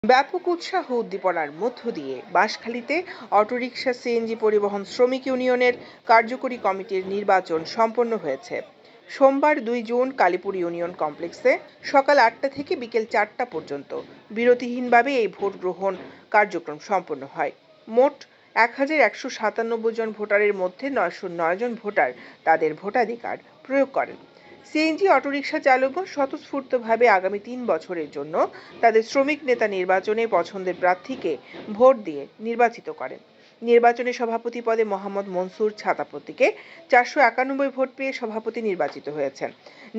ব্যাপক উৎসাহ উদ্দীপনার মধ্য দিয়ে বাঁশখালীতে অটোরিকশা সিএনজি পরিবহন শ্রমিক ইউনিয়নের কার্যকরী কমিটির নির্বাচন সম্পন্ন হয়েছে। সোমবার ২ জুন কালীপুর ইউনিয়ন কমপ্লেক্সে সকাল ৮টা থেকে বিকেল ৪টা পর্যন্ত বিরতিহীনভাবে এই ভোট গ্রহণ কার্যক্রম সম্পন্ন হয়। মোট ১,১৯৭ জন ভোটারের মধ্যে ৯০৯ জন ভোটার তাদের ভোটাধিকার প্রয়োগ করেন। সিএনজি অটোরিকশা চালকগণ স্বতঃস্ফূর্তভাবে আগামী ৩ বছরের জন্য তাদের শ্রমিক নেতা নির্বাচনে পছন্দের প্রার্থীকে ভোট দিয়ে নির্বাচিত করেন। নির্বাচনে সভাপতি পদে মোহাম্মদ মনসুর ছাতা প্রতীকে ৪৯১ ভোট পেয়ে সভাপতি নির্বাচিত হয়েছেন।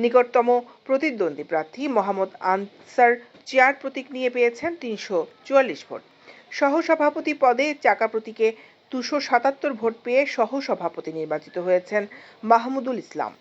নিকটতম প্রতিদ্বন্দ্বী প্রার্থী মোহাম্মদ আনসার চেয়ার প্রতীক নিয়ে পেয়েছেন ৩৪৪ ভোট। সহসভাপতি পদে চাকা প্রতীকে ২৭৭ ভোট পেয়ে সহসভাপতি নির্বাচিত হয়েছেন মাহমুদুল ইসলাম।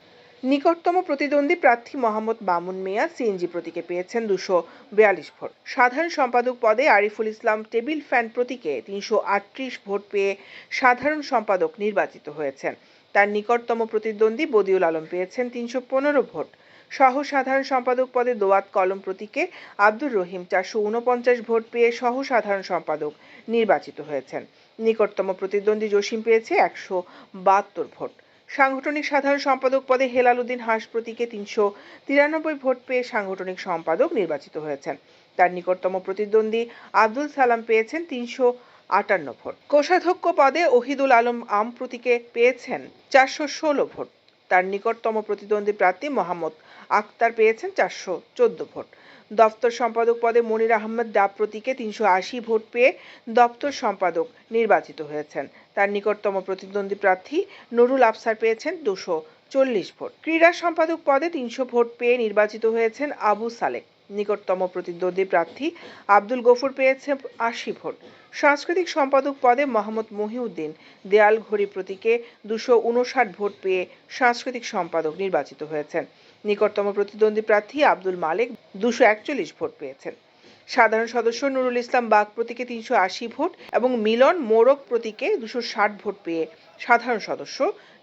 নিকটতম প্রতিদ্বন্দ্বী প্রার্থী মোহাম্মদ মামুন মিয়া সিএনজি প্রতীকে পেয়েছেন ২৪২ ভোট। সাধারণ সম্পাদক পদে আরিফুল ইসলাম টেবিল ফ্যান প্রতীকে ৩৩৮ ভোট পেয়ে সাধারণ সম্পাদক নির্বাচিত হয়েছেন। তার নিকটতম প্রতিদ্বন্দ্বী বদিউল আলম পেয়েছেন ৩১৫ ভোট। সহ সাধারণ সম্পাদক পদে দোয়াত কলম প্রতীকে আব্দুর রহিম ৪৪৯ ভোট পেয়ে সহ সাধারণ সম্পাদক নির্বাচিত হয়েছেন। নিকটতম প্রতিদ্বন্দ্বী জসিম পেয়েছে ১৭২ ভোট। সাংগঠনিক সাধারণ সম্পাদক পদে হেলাল উদ্দিন হাঁস প্রতীকে ৩৯৩ ভোট পেয়ে সাংগঠনিক সম্পাদক নির্বাচিত হয়েছেন। তার নিকটতম প্রতিদ্বন্দ্বী আব্দুল সালাম পেয়েছেন ৩৫৮ ভোট। কোষাধ্যক্ষ পদে ওহিদুল আলম আম প্রতীকে পেয়েছেন ৪১৬ ভোট। তার নিকটতম প্রতিদ্বন্দ্বী প্রার্থী মোহাম্মদ আক্তার পেয়েছেন ৪১৪ ভোট। দপ্তর সম্পাদক পদে মনির আহমেদ ডাব প্রতীকে ৩৮০ ভোট পেয়ে দপ্তর সম্পাদক নির্বাচিত হয়েছেন। তার নিকটতম প্রতিদ্বন্দ্বী প্রার্থী নুরুল আফসার পেয়েছেন ২৪০ ভোট। ক্রীড়া সম্পাদক পদে ৩০০ ভোট পেয়ে নির্বাচিত হয়েছেন আবু সালেক। নিকটতম প্রতিদ্বন্দ্বী প্রার্থী আব্দুল গফুর পেয়েছেন ৮০ ভোট। সাংস্কৃতিক সম্পাদক পদে মোহাম্মদ মহিউদ্দিন দেয়াল ঘড়ি প্রতীকে ২৫৯ ভোট পেয়ে সাংস্কৃতিক সম্পাদক নির্বাচিত হয়েছেন। নিকটতম প্রতিদ্বন্দ্বী প্রার্থী আব্দুল মালেক ২৪১ ভোট পেয়েছেন। সাধারণ সদস্য নুরুল ইসলাম বাগ প্রতীকে ৩৮০ ভোট এবং মিলন মোরক প্রতীকে ২৬০ ভোট পেয়ে সাধারণ সদস্য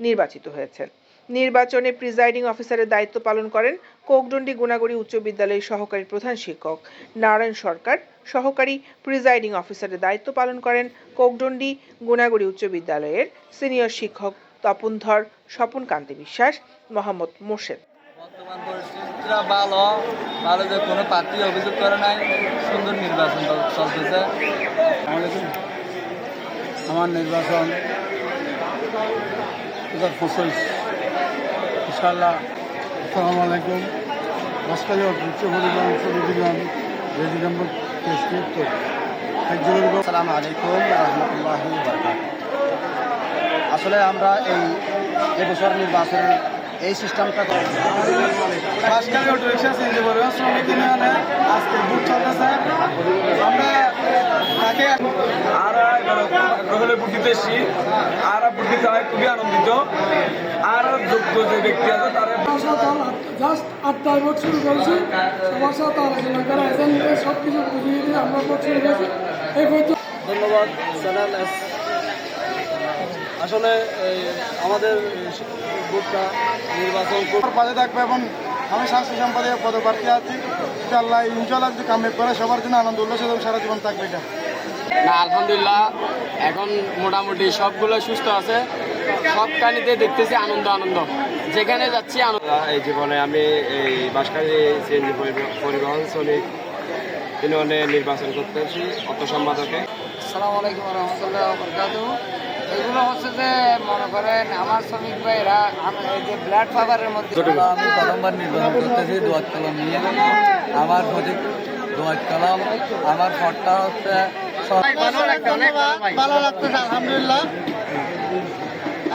নির্বাচিত হয়েছেন। নির্বাচনে প্রিজাইডিং অফিসারের দায়িত্ব পালন করেন কোকডন্ডি গুণাগড়ি উচ্চ বিদ্যালয়ের সহকারী প্রধান শিক্ষক নারায়ণ সরকার। সহকারী প্রিজাইডিং অফিসারের দায়িত্ব পালন করেন কোকডন্ডি গুণাগড়ি উচ্চ বিদ্যালয়ের সিনিয়র শিক্ষক তপনধর স্বপন কান্তি বিশ্বাস, মোহাম্মদ মোর্শেদ। বর্তমান পরিস্থিতিটা ভালো যে কোনো প্রার্থী অভিযোগ করে নাই, সুন্দর নির্বাচন চলতেছে। আমার নির্বাচন ২০২৫ ইনশাআল্লাহ। আসসালামু আলাইকুম। বাঁশখালী উচ্চ পরিবহন ইউনিয়ন রেজি নম্বর ৭৩। আসসালামু আলাইকুম রহমতুল্লাহি ওয়া বারাকাতুহু। আসলে আমরা এবছর নির্বাচনের এই সিস্টেমটা বাঁশখালী অটোরিকশা সিএনজি পরিবহন শ্রমিক ইউনিয়নে আজকে ভোট চলতেছে। আমরা তাকে গ্রহণে ভোট দিতে এসেছি, আর ভোট দিতে হয় খুবই আনন্দিত। আর যোগ্য যে ব্যক্তি আছে তারা জাস্ট ৮টায় ভোট শুরু করেছি। সবার সাথে আলোচনা করা এজেন্টে সব কিছু বুঝিয়ে দিয়ে আমরা ভোট শুরু করেছি। এই ভোট ধন্যবাদ চ্যানেল এস। আসলে আমাদের ভোটটা নির্বাচন পাশে থাকবে এবং আমি সাংস্কৃতিক সম্পাদক পদপ্রার্থী আছি। আল্লাহ ইনশাআল্লাহ যদি কামিয়াব করে সবার জন্য আনন্দ উল্লাস এবং সারা জীবন থাকবে এটা। না, আলহামদুলিল্লাহ এখন মোটামুটি সবগুলো সুস্থ আছে। সব কাহিনীতে দেখতেছি আনন্দ আনন্দ, যেখানে যাচ্ছি আনন্দ। এই জীবনে আমি এই বাঁশখালী সিএনজি পরিবহন শ্রমিক ইউনিয়নে নির্বাচন করতেছি অত সম্পাদকে। আসসালামু আলাইকুম রহমতুল্লাহ বরকাতুহু। এগুলো হচ্ছে যে মনে করেন আমার শ্রমিক ভাইরা এই যে ব্লাড ফাইবারের মধ্যে আমি প্রথমবার নির্বাচন করতেছি দোয়াত কলম নিয়ে। আমার প্রতীক দোয়াত কলম। আমার ভোটটা হচ্ছে ভালো লাগতেছে। আলহামদুলিল্লাহ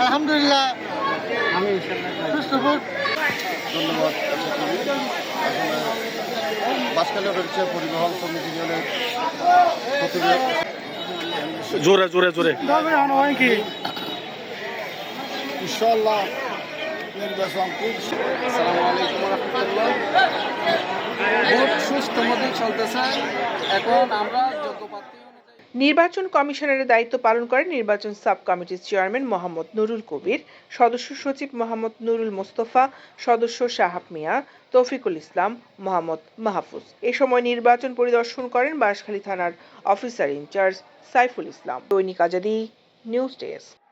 আলহামদুলিল্লাহ। আমি ধন্যবাদ। বাঁশখালী অটোরিকশা পরিবহন শ্রমিক ইউনিয়নের জোরে জোরে জোরে কি ইনশাআল্লাহ নির্বাচন আসসালামু আলাইকুম রহমতুল্লাহ। ভোট সুস্থ মতো চলতেছে। এখন আমরা যোগ্য প্রার্থী নির্বাচন কমিশনারের দায়িত্ব পালন করেন নির্বাচন সাব কমিটির চেয়ারম্যান মোহাম্মদ নুরুল কবির, সদস্য সচিব মোহাম্মদ নুরুল মোস্তফা, সদস্য সাহাব মিয়া, তৌফিকুল ইসলাম, মোহাম্মদ মাহফুজ। এ সময় নির্বাচন পরিদর্শন করেন বাঁশখালী থানার অফিসার ইনচার্জ সাইফুল ইসলাম। দৈনিক আজাদী নিউজ ডেস্ক।